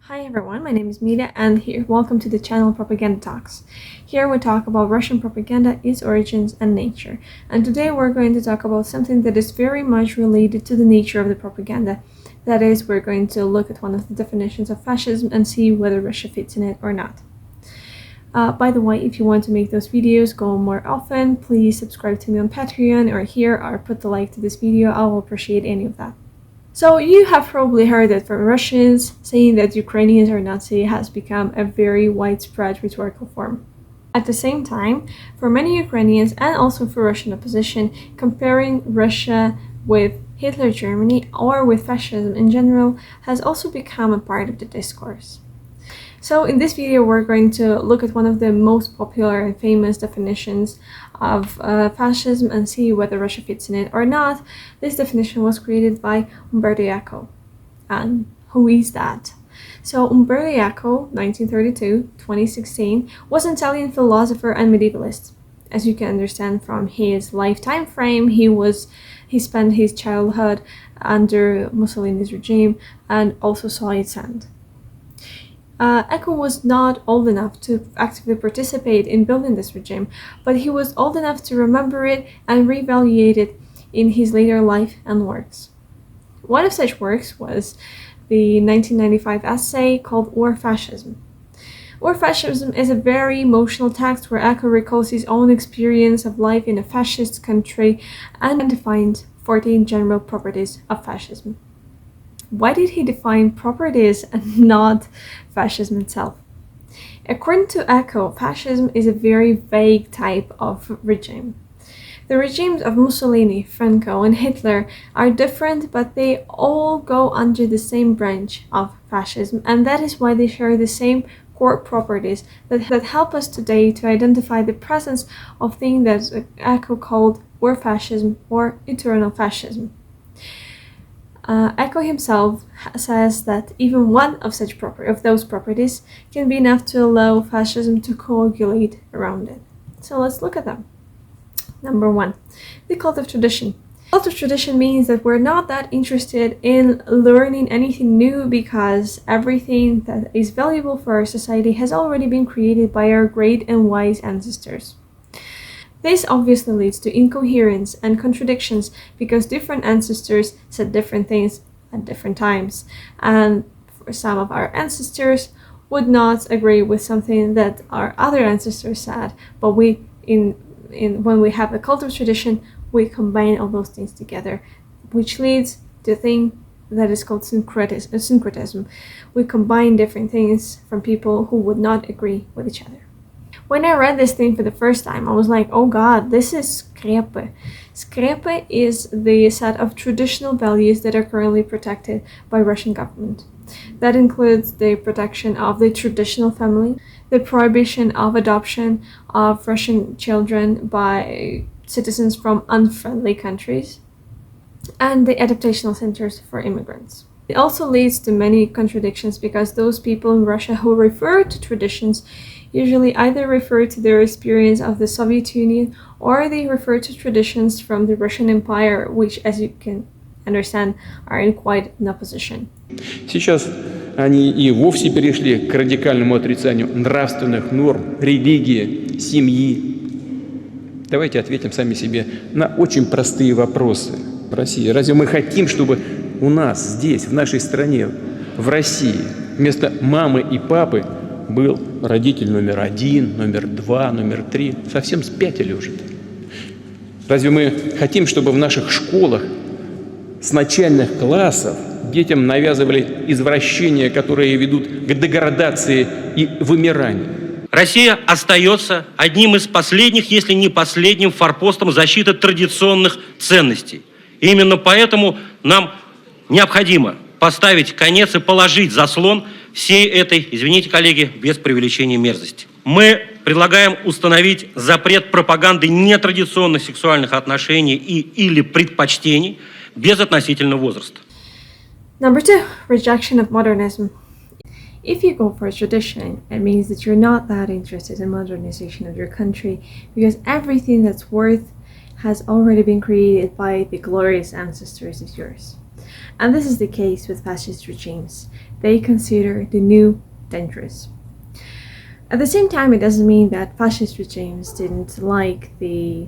Hi everyone, my name is Mita and welcome to the channel Propaganda Talks. Here we talk about Russian propaganda, its origins and nature. And today we're going to talk about something that is very much related to the nature of the propaganda. That is, we're going to look at one of the definitions of fascism and see whether Russia fits in it or not. By the way, if you want to make those videos go more often, please subscribe to me on Patreon or here or put the like to this video. I will appreciate any of that. So you have probably heard that from Russians, saying that Ukrainians are Nazi has become a very widespread rhetorical form. At the same time, for many Ukrainians and also for Russian opposition, comparing Russia with Hitler Germany or with fascism in general has also become a part of the discourse. So in this video, we're going to look at one of the most popular and famous definitions of fascism and see whether Russia fits in it or not. This definition was created by Umberto Eco. And who is that? So Umberto Eco, 1932-2016, was an Italian philosopher and medievalist. As you can understand from his lifetime frame, he spent his childhood under Mussolini's regime and also saw its end. Eco was not old enough to actively participate in building this regime, but he was old enough to remember it and reevaluate it in his later life and works. One of such works was the 1995 essay called Or Fascism. Or Fascism is a very emotional text where Eco recalls his own experience of life in a fascist country and defines 14 general properties of fascism. Why did he define properties and not fascism itself? According to Eco, fascism is a very vague type of regime. The regimes of Mussolini, Franco, and Hitler are different, but they all go under the same branch of fascism, and that is why they share the same core properties that help us today to identify the presence of things that Eco called war fascism or eternal fascism. Eco himself says that even one of those properties can be enough to allow fascism to coagulate around it. So let's look at them. Number one, the cult of tradition. Cult of tradition means that we're not that interested in learning anything new because everything that is valuable for our society has already been created by our great and wise ancestors. This obviously leads to incoherence and contradictions because different ancestors said different things at different times, and for some of our ancestors would not agree with something that our other ancestors said, but when we have a cult of tradition, we combine all those things together, which leads to a thing that is called syncretism. We combine different things from people who would not agree with each other. When I read this thing for the first time, I was like, oh god, this is skrepe. Skrepe is the set of traditional values that are currently protected by Russian government. That includes the protection of the traditional family, the prohibition of adoption of Russian children by citizens from unfriendly countries, and the adaptational centers for immigrants. It also leads to many contradictions because those people in Russia who refer to traditions usually either refer to their experience of the Soviet Union or they refer to traditions from the Russian Empire, which, as you can understand, are in quite an opposition. Сейчас они и вовсе перешли к радикальному отрицанию нравственных норм, религии, семьи. Давайте ответим сами себе на очень простые вопросы в России. Разве мы хотим, чтобы у нас здесь, в нашей стране, в России, вместо мамы и папы был родитель номер 1, номер 2, номер 3? Совсем спятили уже. Разве мы хотим, чтобы в наших школах с начальных классов детям навязывали извращения, которые ведут к деградации и вымиранию? Россия остается одним из последних, если не последним, форпостом защиты традиционных ценностей. И именно поэтому нам необходимо поставить конец и положить заслон всей этой, извините, коллеги, без преувеличения мерзости. Мы предлагаем установить запрет пропаганды нетрадиционных сексуальных отношений или предпочтений без относительного возраста. Number two, rejection of modernism. If you go for a tradition, it means that you're not that interested in modernization of your country because everything that's worth has already been created by the glorious ancestors of yours. And this is the case with fascist regimes. they consider the new dangerous. At the same time, it doesn't mean that fascist regimes didn't like the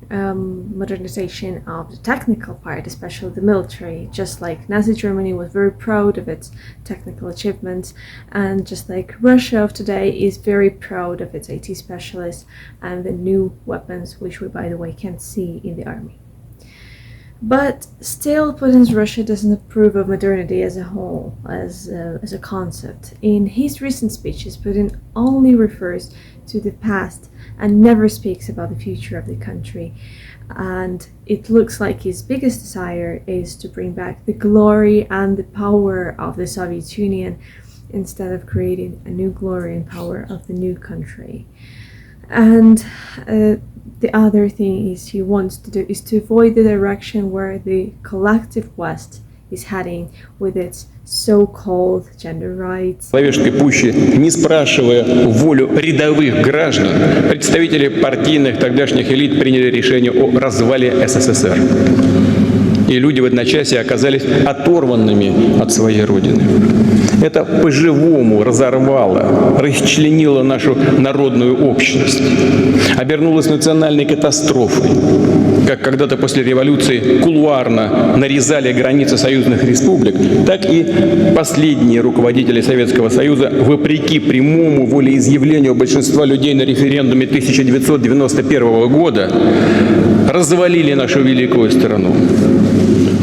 modernization of the technical part, especially the military, just like Nazi Germany was very proud of its technical achievements, and just like Russia of today is very proud of its IT specialists and the new weapons, which we, by the way, can see in the army. But still, Putin's Russia doesn't approve of modernity as a whole, as a concept. In his recent speeches, Putin only refers to the past and never speaks about the future of the country. And it looks like his biggest desire is to bring back the glory and the power of the Soviet Union instead of creating a new glory and power of the new country. And the other thing he wants to do is to avoid the direction where the collective West is heading with its so-called gender rights. Человеческой пуще, не спрашивая волю рядовых граждан, представители партийных тогдашних элит приняли решение о развале СССР. И люди в одночасье оказались оторванными от своей родины. Это по-живому разорвало, расчленило нашу народную общность, обернулось национальной катастрофой. Как когда-то после революции кулуарно нарезали границы союзных республик, так и последние руководители Советского Союза, вопреки прямому волеизъявлению большинства людей на референдуме 1991 года, развалили нашу великую страну.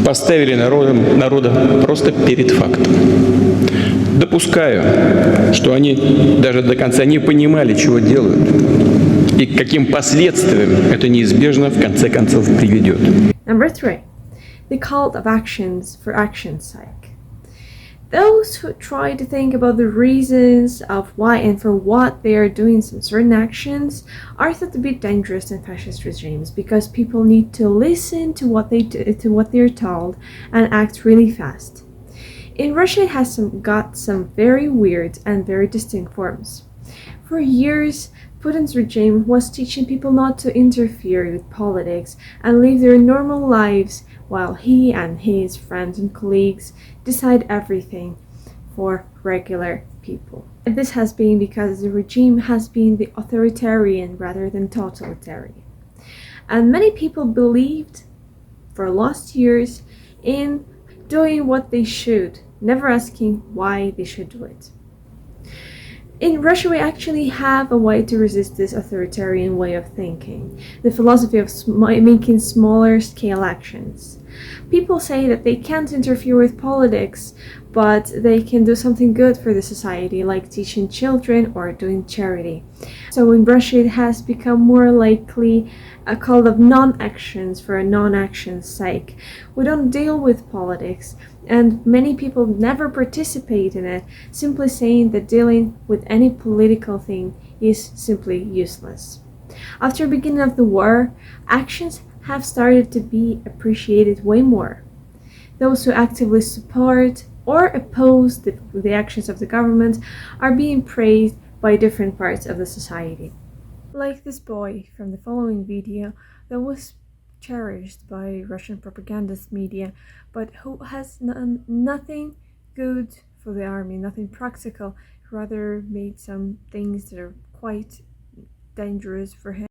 Поставили народа просто перед фактом. Допускаю, что они даже до конца не понимали, чего делают, и к каким последствиям это неизбежно в конце концов приведет. Number 3. The cult of actions for action's sake. Those who try to think about the reasons of why and for what they are doing some certain actions are thought to be dangerous in fascist regimes because people need to listen to what they're told and act really fast. In Russia, it has got some very weird and very distinct forms. For years, Putin's regime was teaching people not to interfere with politics and live their normal lives while he and his friends and colleagues decide everything for regular people. And this has been because the regime has been the authoritarian rather than totalitarian. And many people believed for last years in doing what they should, never asking why they should do it. In Russia, we actually have a way to resist this authoritarian way of thinking, the philosophy of making smaller scale actions. People say that they can't interfere with politics, but they can do something good for the society, like teaching children or doing charity. So in Russia, it has become more likely a call of non-actions for a non-action's sake. We don't deal with politics, and many people never participate in it, simply saying that dealing with any political thing is simply useless. After the beginning of the war, actions have started to be appreciated way more. Those who actively support or oppose the actions of the government are being praised by different parts of the society. Like this boy from the following video that was cherished by Russian propagandist media, but who has done nothing good for the army, nothing practical, rather made some things that are quite dangerous for him.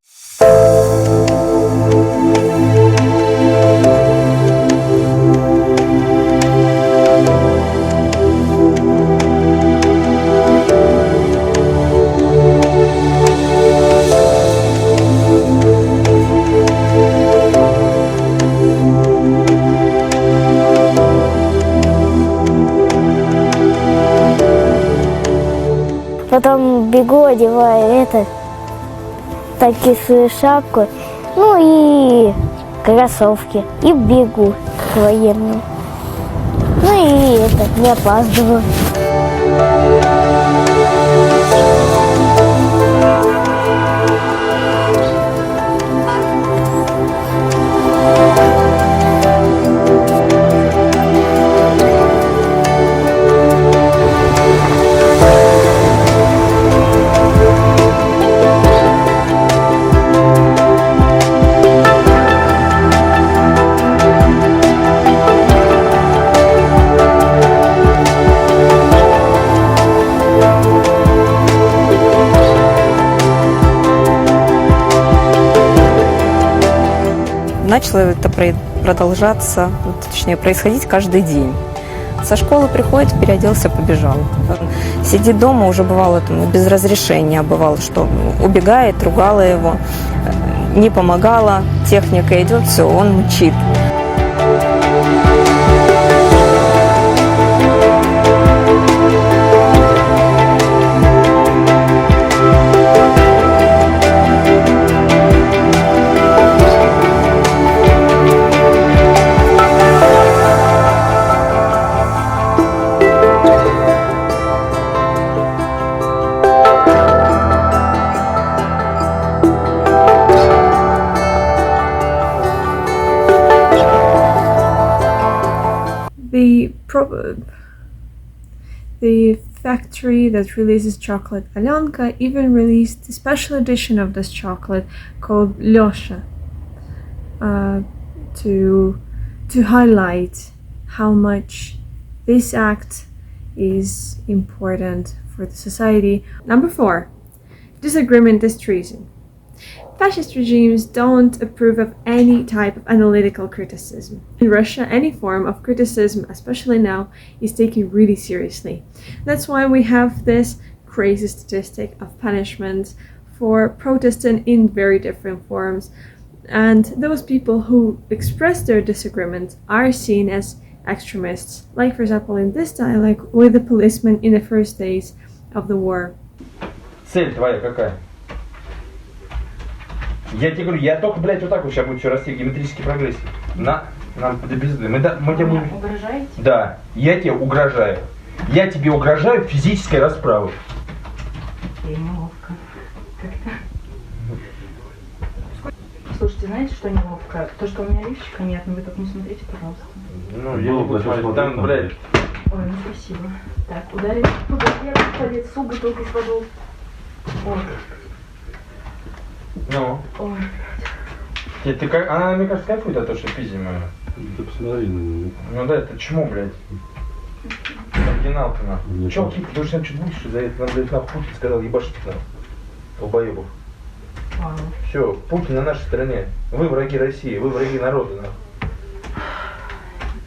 Потом бегу, одеваю такие шапку, ну и кроссовки, и бегу к военным. Ну и не опаздываю. начало это продолжаться, точнее, происходить каждый день. Со школы приходит, переоделся, побежал. Сидит дома, уже бывало там, без разрешения, бывало, что убегает, ругала его, не помогала, техника идет, все, он мчит. The factory that releases chocolate, Alyonka, even released a special edition of this chocolate called Lyosha to highlight how much this act is important for the society. Number 4, disagreement is treason. Fascist regimes don't approve of any type of analytical criticism. In Russia, any form of criticism, especially now, is taken really seriously. That's why we have this crazy statistic of punishments for protesting in very different forms. And those people who express their disagreement are seen as extremists, like for example in this dialogue with the policeman in the first days of the war. Цель твоя какая? Я тебе говорю, я только, блядь, вот так вот сейчас будет все расти в геометрической прогрессии. Нам до пизды. Мы тебе будем... Угрожаете? Да, я тебе угрожаю. Я тебе угрожаю физической расправой. Неловко. Как-то. Слушайте, знаете, что неловко? То, что у меня лифчика нет, но вы так не смотрите, пожалуйста. Ну, я не буду смотреть, там, блядь. Ой, ну спасибо. Так, ударить. Ну, я по лицу бутылкой с водой. Ой. Ну. Ой. Ты как... Она, мне кажется, кайфует от того, что пиздим ее. Да посмотри на нее. Ну да, это чмо, блядь. Оригинал-то нахуй. Чё, Кит, ты что-то будешь за это? Нам, блядь, нахуй Путин сказал, ебашить нахуй. Долбоебов. Все, Путин на нашей стороне. Вы враги России, вы враги народа, нахуй.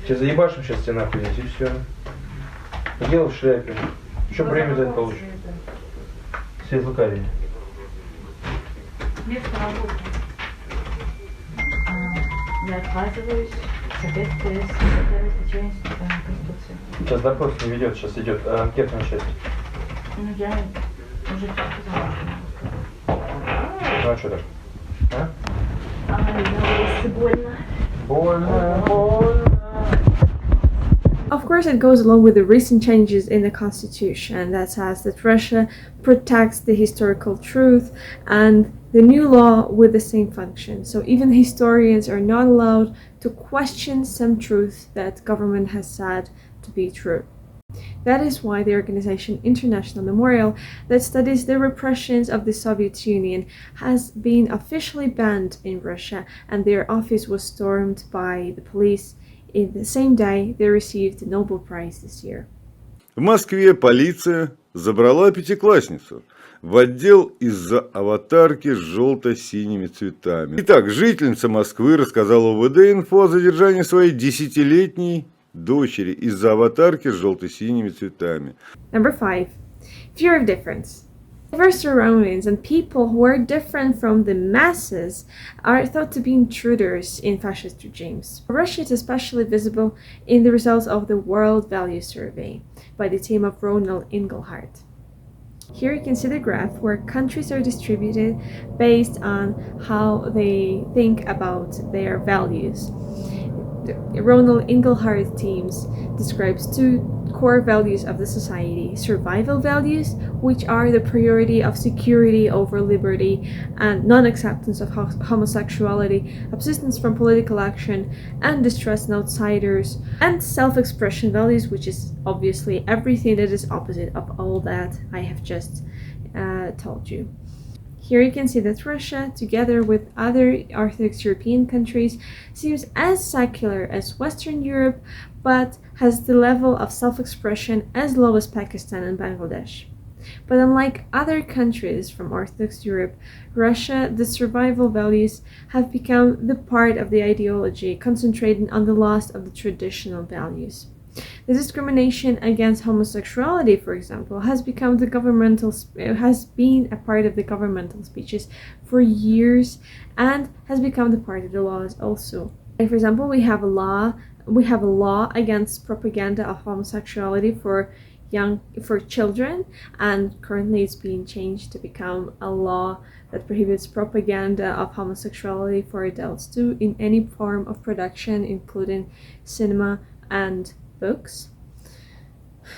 Сейчас заебашим сейчас тебя нахуй здесь и все. Дело в шляпе. Еще премию за это получишь. Светлокарие. Место работы. Я отказываюсь соответствие с статьей Конституции. Сейчас допрос не ведет, сейчас идет анкетная часть. Ну я уже сказала, Ну а что так? А? если больно. Больно. Of course, it goes along with the recent changes in the constitution that says that Russia protects the historical truth and the new law with the same function. So even historians are not allowed to question some truth that government has said to be true. That is why the organization International Memorial, that studies the repressions of the Soviet Union, has been officially banned in Russia, and their office was stormed by the police in the same day they received the Nobel Prize this year. В Москве полиция забрала пятиклассницу в отдел из-за аватарки с желто-синими цветами. Итак, жительница Москвы рассказала УВД-инфо о задержании своей 10-летней дочери из-за аватарки с желто-синими цветами. Number 5. Fear of difference. Diverse surroundings and people who are different from the masses are thought to be intruders in fascist regimes. Russia is especially visible in the results of the World Value Survey by the team of Ronald Inglehart. Here you can see the graph where countries are distributed based on how they think about their values. The Ronald Inglehart teams describes two core values of the society: survival values, which are the priority of security over liberty and non-acceptance of homosexuality, abstinence from political action, and distrust in outsiders, and self-expression values, which is obviously everything that is opposite of all that I have just told you. Here you can see that Russia, together with other Orthodox European countries, seems as secular as Western Europe, but has the level of self-expression as low as Pakistan and Bangladesh. But unlike other countries from Orthodox Europe, Russia, the survival values have become the part of the ideology, concentrating on the loss of the traditional values. The discrimination against homosexuality, for example, has been a part of the governmental speeches for years and has become the part of the laws also. For example, we have a law against propaganda of homosexuality for children, and currently it's being changed to become a law that prohibits propaganda of homosexuality for adults too in any form of production, including cinema and books.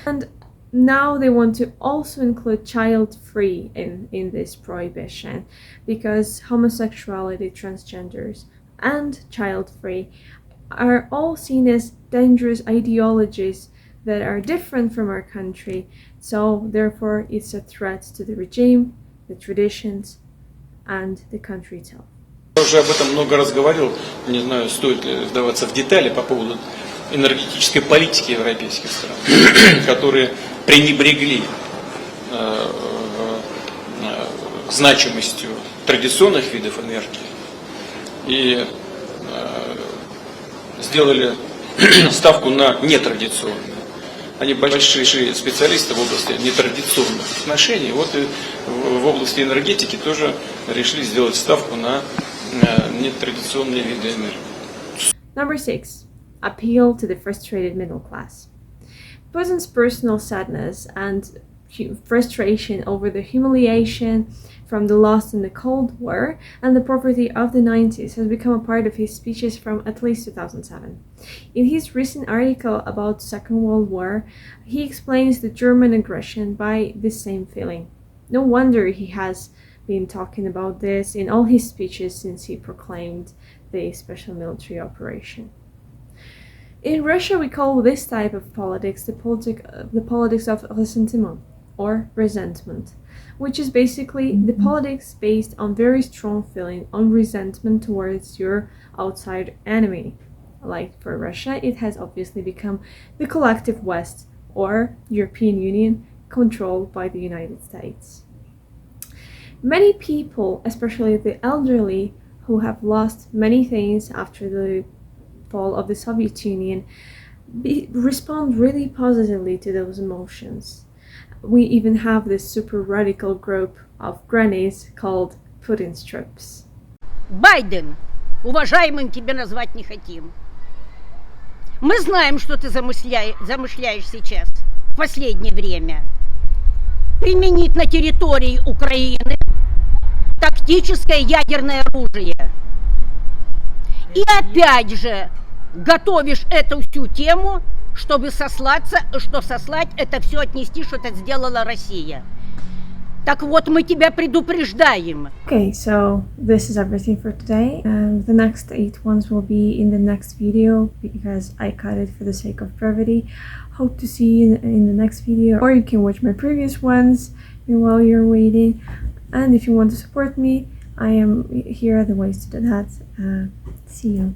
And now they want to also include child-free in this prohibition, because homosexuality, transgenders, and child-free are all seen as dangerous ideologies that are different from our country, so therefore it's a threat to the regime, the traditions, and the country itself. Я уже об этом много раз говорил, не знаю, стоит ли вдаваться в детали по поводу энергетической политики европейских стран, которые пренебрегли значимостью традиционных видов энергии и сделали ставку на нетрадиционные. Они большие специалисты в области нетрадиционных отношений. Вот и в области энергетики тоже решили сделать ставку на нетрадиционные виды энергии. Number 6. Appeal to the frustrated middle class. Putin's personal sadness and frustration over the humiliation from the loss in the Cold War and the poverty of the 90s has become a part of his speeches from at least 2007. In his recent article about the Second World War, he explains the German aggression by the same feeling. No wonder he has been talking about this in all his speeches since he proclaimed the special military operation. In Russia, we call this type of politics the politics of ressentiment, or resentment, which is basically the politics based on very strong feeling on resentment towards your outside enemy. Like for Russia, it has obviously become the collective West, or European Union, controlled by the United States. Many people, especially the elderly, who have lost many things after the fall of the Soviet Union, respond really positively to those emotions. We even have this super radical group of grannies called Putin's troops. Байден, уважаемым тебя назвать не хотим. Мы знаем, что ты замышляешь сейчас, в последнее время. Применить на территории Украины тактическое ядерное оружие. И опять же готовишь эту всю тему, чтобы сослать это все, отнести, что это сделала Россия. Так вот, мы тебя предупреждаем. Okay, so this is everything for today. The next 8 ones will be in the next video because I cut it for the sake of brevity. Hope to see you in the next video, or you can watch my previous ones while you're waiting. And if you want to support me, I am here are the ways to do that. See you.